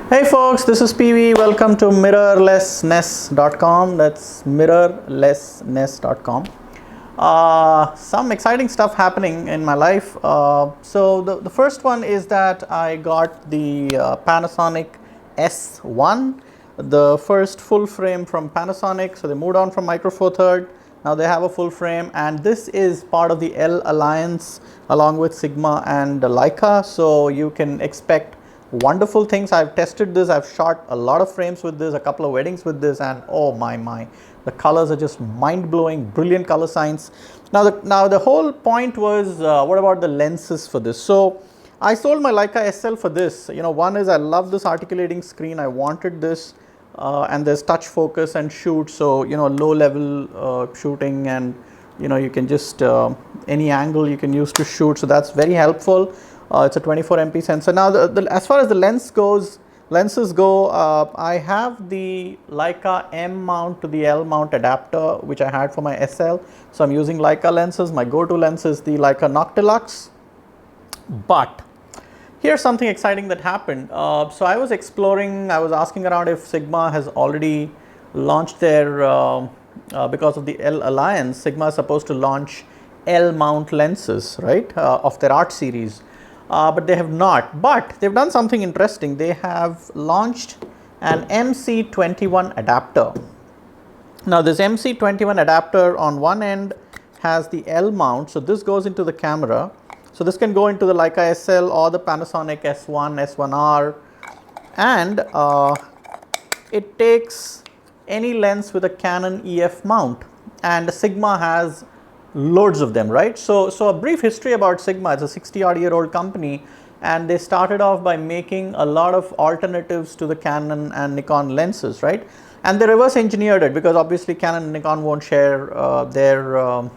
Hey folks, this is PV. Welcome to mirrorlessness.com. That's mirrorlessness.com. Some exciting stuff happening in my life. So the first one is that I got the Panasonic S1, the first full frame from Panasonic. So they moved on from Micro Four Third. Now they have a full frame, and this is part of the L Alliance along with Sigma and Leica. So you can expect wonderful things. I've tested this. I've shot a lot of frames with this, a couple of weddings with this, and oh my, the colors are just mind-blowing, brilliant color science. Now the whole point was, what about the lenses for this? So I sold my Leica SL for this. One is I love this articulating screen. I wanted this, and there's touch focus and shoot. So low level shooting, and you can just any angle you can use to shoot. So that's very helpful. It's a 24 MP sensor. Now, as far as the lenses go, I have the Leica M mount to the L mount adapter, which I had for my SL. So I'm using Leica lenses. My go-to lens is the Leica Noctilux. But here's something exciting that happened. So I was exploring, I was asking around if Sigma has already launched their, because of the L Alliance, Sigma is supposed to launch L mount lenses, right, of their Art series. But they have not. But they've done something interesting. They have launched an MC21 adapter. Now this MC21 adapter on one end has the L mount. So this goes into the camera. So this can go into the Leica SL or the Panasonic S1, S1R. And it takes any lens with a Canon EF mount. And Sigma has loads of them, right? So a brief history about Sigma. It's a 60-odd-year-old company, and they started off by making a lot of alternatives to the Canon and Nikon lenses, right? And they reverse engineered it because obviously Canon and Nikon won't share their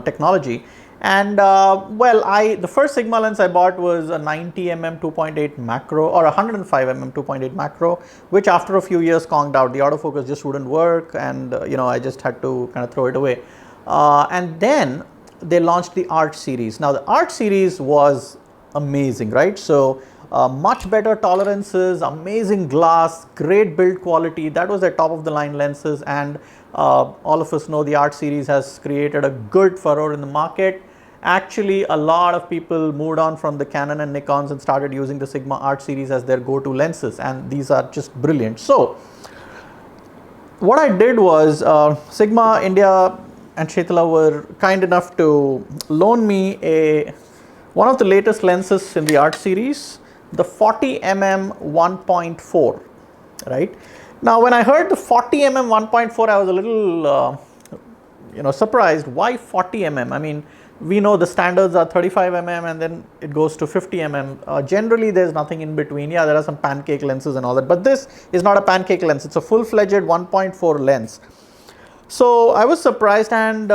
technology. And the first Sigma lens I bought was a 90mm 2.8 macro or 105mm 2.8 macro, which after a few years conked out. The autofocus just wouldn't work, and I just had to kind of throw it away. And then they launched the Art series. Now the Art series was amazing, right? So much better tolerances, amazing glass, great build quality. That was their top of the line lenses, and all of us know the Art series has created a good furore in the market. Actually, a lot of people moved on from the Canon and Nikons and started using the Sigma Art series as their go-to lenses, and these are just brilliant. So what I did was, Sigma India and Shetala were kind enough to loan me one of the latest lenses in the Art series, the 40mm 1.4, right? Now, when I heard the 40mm 1.4, I was a little, surprised. Why 40mm? I mean, we know the standards are 35mm and then it goes to 50mm. Generally, there's nothing in between. Yeah, there are some pancake lenses and all that, but this is not a pancake lens. It's a full-fledged 1.4 lens. So I was surprised, and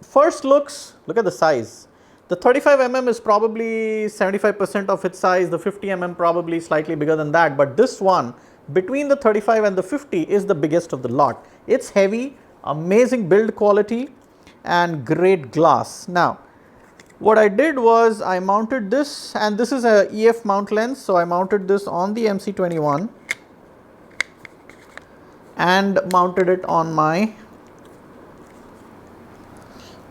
first looks, look at the size. The 35mm is probably 75% of its size, the 50mm probably slightly bigger than that, but this one, between the 35 and the 50, is the biggest of the lot. It's heavy, amazing build quality, and great glass. Now, what I did was I mounted this, and this is a EF mount lens, so I mounted this on the MC21 and mounted it on my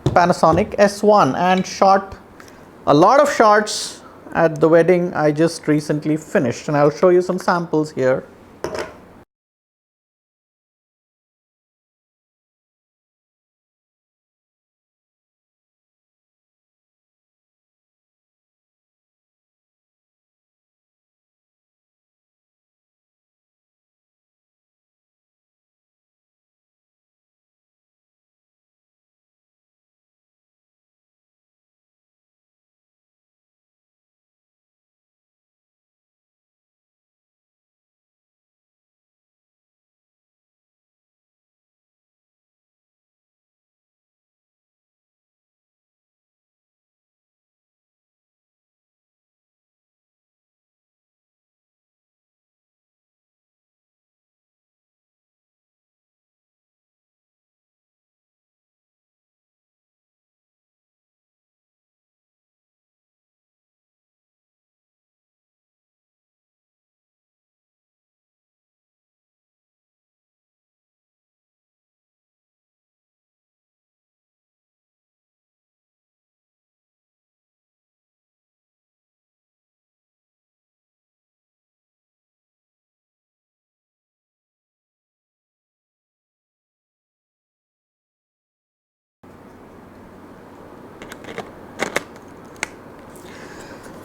Panasonic S1 and shot a lot of shots at the wedding I just recently finished, and I'll show you some samples here.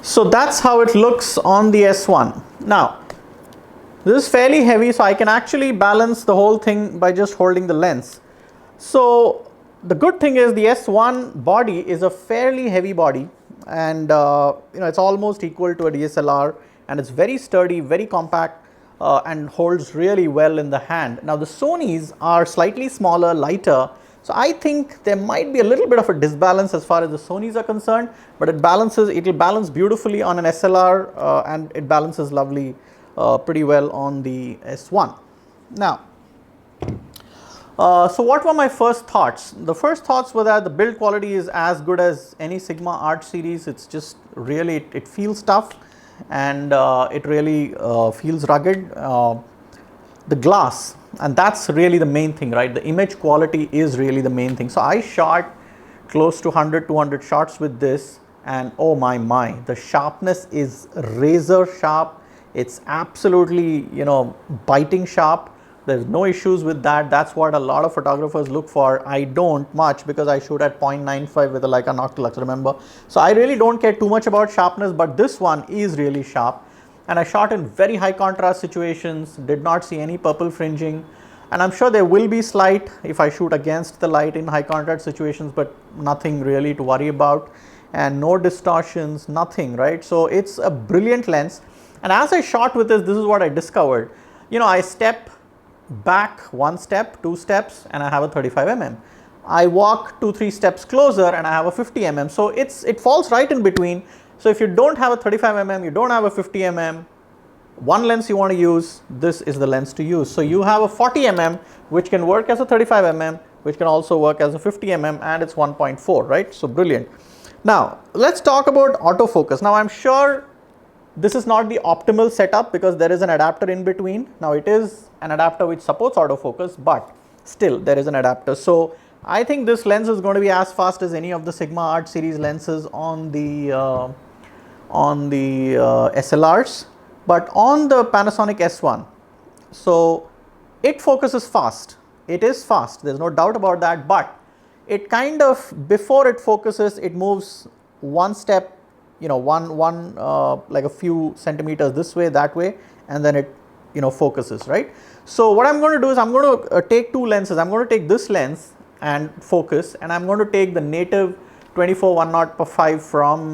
So that's how it looks on the S1. Now, this is fairly heavy, so I can actually balance the whole thing by just holding the lens. So the good thing is the S1 body is a fairly heavy body, and it's almost equal to a DSLR, and it's very sturdy, very compact, and holds really well in the hand. Now the Sonys are slightly smaller, lighter, so I think there might be a little bit of a disbalance as far as the Sonys are concerned, but it will balance beautifully on an SLR, and it balances lovely, pretty well on the S1. Now, so what were my first thoughts? The first thoughts were that the build quality is as good as any Sigma Art series. It's just really, it feels tough, and it really feels rugged. The glass, and that's really the main thing, right? The image quality is really the main thing. So I shot close to 100-200 shots with this, and oh my, the sharpness is razor sharp. It's absolutely, biting sharp. There's no issues with that. That's what a lot of photographers look for. I don't much, because I shoot at 0.95 with a Leica Noctilux, remember? So I really don't care too much about sharpness, but this one is really sharp. And I shot in very high contrast situations, did not see any purple fringing. And I'm sure there will be slight if I shoot against the light in high contrast situations, but nothing really to worry about. And no distortions, nothing, right? So it's a brilliant lens. And as I shot with this is what I discovered. I step back 1 step, 2 steps, and I have a 35mm. I walk 2-3 steps closer and I have a 50mm. So it falls right in between. So if you don't have a 35mm, you don't have a 50mm, one lens you want to use, this is the lens to use. So you have a 40mm, which can work as a 35mm, which can also work as a 50mm, and it's 1.4, right? So brilliant. Now let's talk about autofocus. Now I'm sure this is not the optimal setup, because there is an adapter in between. Now it is an adapter which supports autofocus, but still there is an adapter. So I think this lens is going to be as fast as any of the Sigma Art series lenses on the SLRs, but on the Panasonic S1, so it focuses fast. It is fast, there's no doubt about that, but it kind of, before it focuses, it moves 1 step, like a few centimeters this way, that way, and then it, focuses, right? So what I'm going to do is I'm going to take 2 lenses. I'm going to take this lens and focus, and I'm going to take the native 24-105 from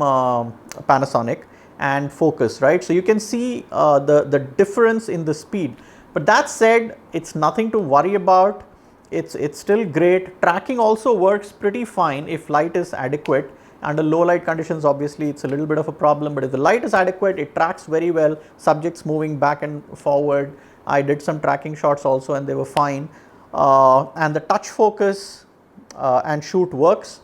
Panasonic and focus, right? So you can see the difference in the speed. But that said, it's nothing to worry about. It's still great. Tracking also works pretty fine if light is adequate. Under low light conditions, obviously it's a little bit of a problem, but if the light is adequate, it tracks very well. Subjects moving back and forward. I did some tracking shots also, and they were fine. And the touch focus and shoot works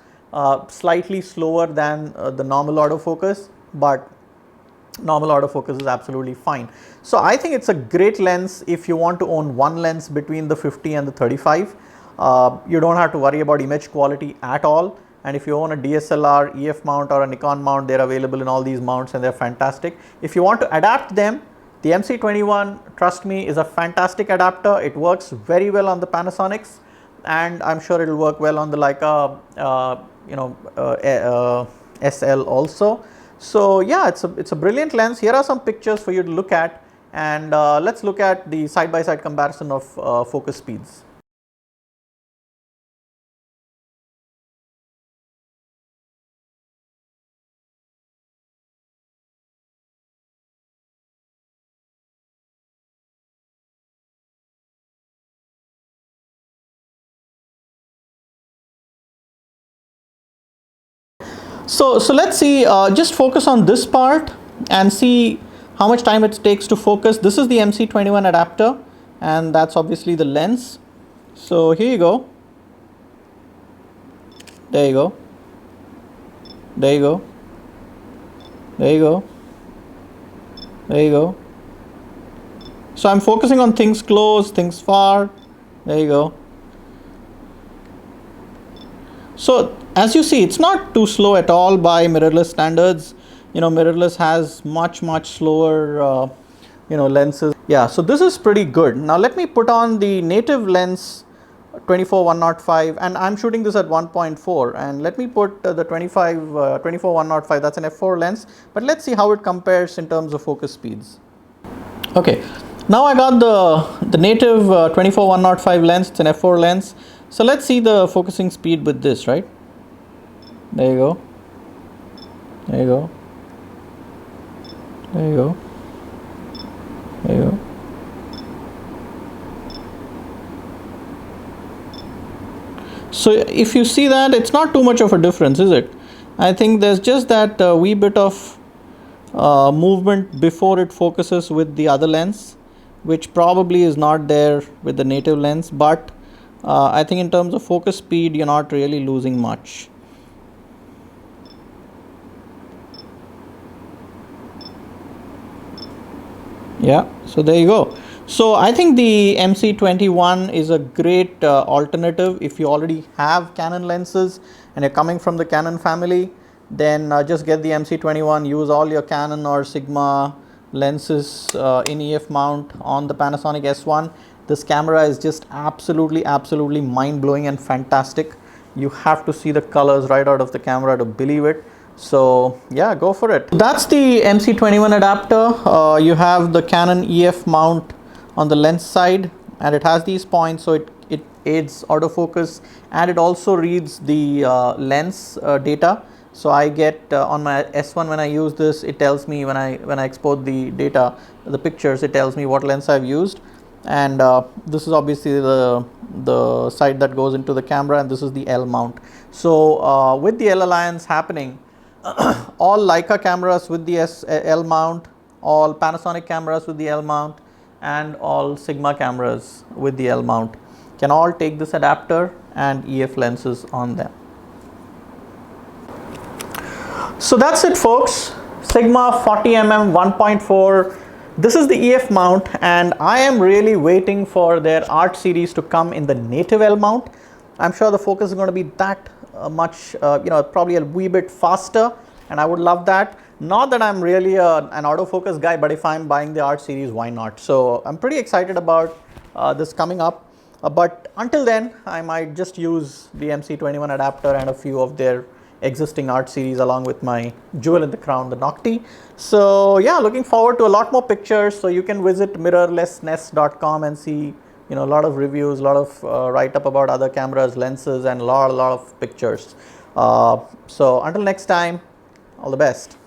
slightly slower than the normal autofocus, but normal autofocus is absolutely fine. So I think it's a great lens if you want to own one lens between the 50 and the 35. You don't have to worry about image quality at all. And if you own a DSLR, EF mount or a Nikon mount, they're available in all these mounts and they're fantastic. If you want to adapt them, the MC21, trust me, is a fantastic adapter. It works very well on the Panasonics, and I'm sure it will work well on the Leica SL also. So yeah, it's a brilliant lens. Here are some pictures for you to look at, and let's look at the side-by-side comparison of focus speeds. So let's see, just focus on this part and see how much time it takes to focus. This is the MC21 adapter, and that's obviously the lens. So here you go. There you go. There you go. There you go. There you go. So I'm focusing on things close, things far. There you go. So as you see, it's not too slow at all by mirrorless standards. Mirrorless has much slower lenses. Yeah, so this is pretty good. Now let me put on the native lens 24-105, and I'm shooting this at 1.4, and let me put the 24-105, that's an f4 lens, but let's see how it compares in terms of focus speeds. Okay, now I got the native 24-105 lens, it's an f4 lens, so let's see the focusing speed with this, right? There you go, there you go, there you go, there you go. So if you see that, it's not too much of a difference, is it? I think there's just that wee bit of movement before it focuses with the other lens, which probably is not there with the native lens, but I think in terms of focus speed, you're not really losing much. Yeah, so there you go. So I think the MC21 is a great alternative if you already have Canon lenses and you're coming from the Canon family. Then just get the MC21, use all your Canon or Sigma lenses in EF mount on the Panasonic S1. This camera is just absolutely mind-blowing and fantastic. You have to see the colors right out of the camera to believe it. So yeah, go for it. That's the MC21 adapter. You have the Canon EF mount on the lens side, and it has these points, so it aids autofocus, and it also reads the lens data. So I get on my S1, when I use this, it tells me when I export the data, the pictures, it tells me what lens I've used. And this is obviously the side that goes into the camera, and this is the L mount. So with the L alliance happening, all Leica cameras with the L mount, all Panasonic cameras with the L mount, and all Sigma cameras with the L mount can all take this adapter and EF lenses on them. So that's it, folks. Sigma 40mm 1.4. This is the EF mount, and I am really waiting for their Art series to come in the native L mount. I'm sure the focus is going to be that much, probably a wee bit faster, and I would love that. Not that I'm really an autofocus guy, but if I'm buying the Art series, why not? So I'm pretty excited about this coming up. But until then, I might just use the MC21 adapter and a few of their existing Art series along with my jewel in the crown, the Nocti. So yeah, looking forward to a lot more pictures. So you can visit mirrorlessness.com and see a lot of reviews, a lot of write-up about other cameras, lenses, and a lot of pictures. So until next time, all the best.